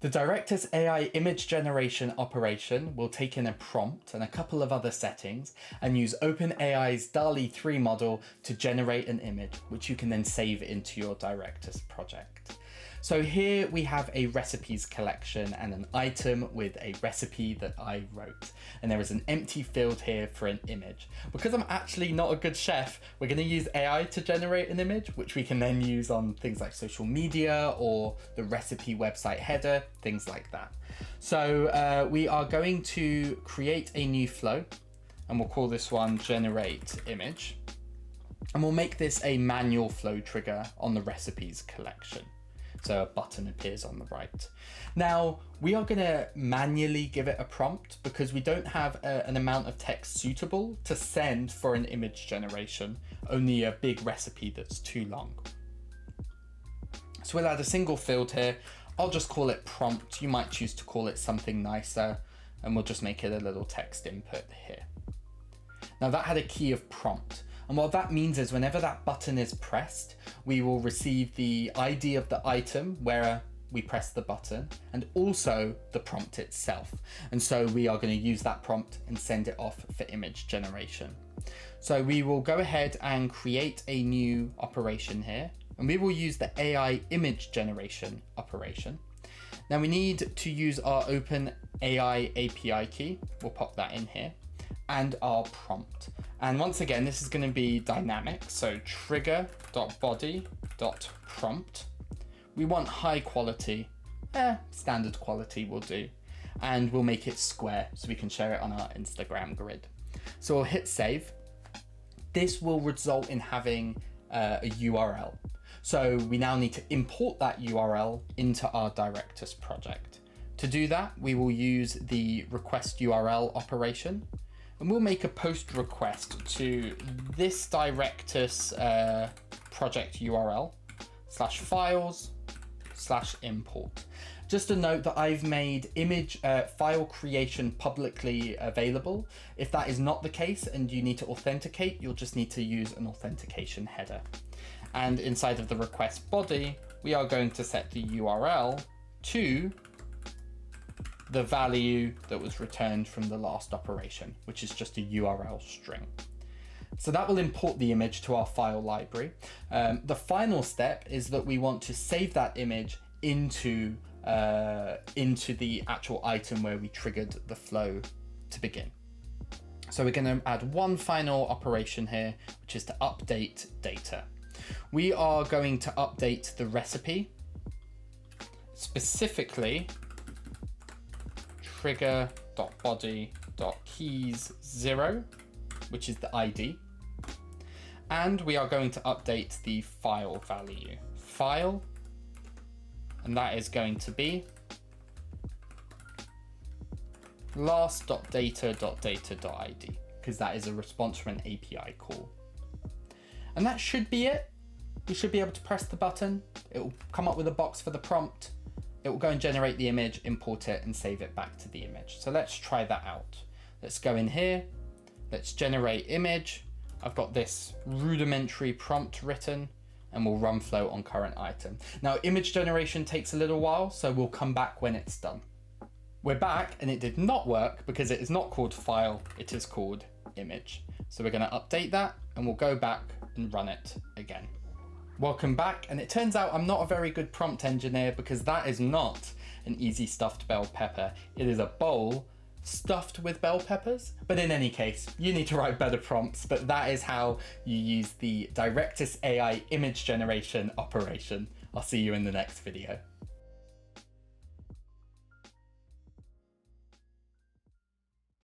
The Directus AI image generation operation will take in a prompt and a couple of other settings and use OpenAI's DALL-E 3 model to generate an image, which you can then save into your Directus project. So here we have a recipes collection and an item with a recipe that I wrote. And there is an empty field here for an image. Because I'm actually not a good chef, we're going to use AI to generate an image, which we can then use on things like social media or the recipe website header, things like that. So we are going to create a new flow, and we'll call this one generate image. And we'll make this a manual flow trigger on the recipes collection. So a button appears on the right. Now, we are going to manually give it a prompt because we don't have an amount of text suitable to send for an image generation, only a big recipe that's too long. So we'll add a single field here. I'll just call it prompt. You might choose to call it something nicer, and we'll just make it a little text input here. Now that had a key of prompt. And what that means is whenever that button is pressed, we will receive the ID of the item where we press the button and also the prompt itself. And so we are going to use that prompt and send it off for image generation. So we will go ahead and create a new operation here, and we will use the AI image generation operation. Now we need to use our OpenAI API key. We'll pop that in here, and our prompt. And once again, this is going to be dynamic. So trigger.body.prompt. We want high quality, standard quality will do. And we'll make it square so we can share it on our Instagram grid. So we'll hit save. This will result in having a URL. So we now need to import that URL into our Directus project. To do that, we will use the request URL operation. And we'll make a post request to this Directus project URL /files/import. Just a note that I've made image file creation publicly available. If that is not the case and you need to authenticate, you'll just need to use an authentication header. And inside of the request body, we are going to set the URL to the value that was returned from the last operation, which is just a URL string. So that will import the image to our file library. The final step is that we want to save that image into the actual item where we triggered the flow to begin. So we're going to add one final operation here, which is to update data. We are going to update the recipe, specifically trigger.body.keys0, which is the ID. And we are going to update the file value. File, and that is going to be last.data.data.id, because that is a response from an API call. And that should be it. We should be able to press the button. It will come up with a box for the prompt. It will go and generate the image, import it, and save it back to the image. So let's try that out. Let's go in here. Let's generate image. I've got this rudimentary prompt written, and we'll run flow on current item. Now, image generation takes a little while, so we'll come back when it's done. We're back, and it did not work because it is not called file, it is called image. So we're going to update that, and we'll go back and run it again. Welcome back, and it turns out I'm not a very good prompt engineer because that is not an easy stuffed bell pepper. It is a bowl stuffed with bell peppers. But in any case, you need to write better prompts, but that is how you use the Directus AI image generation operation. I'll see you in the next video.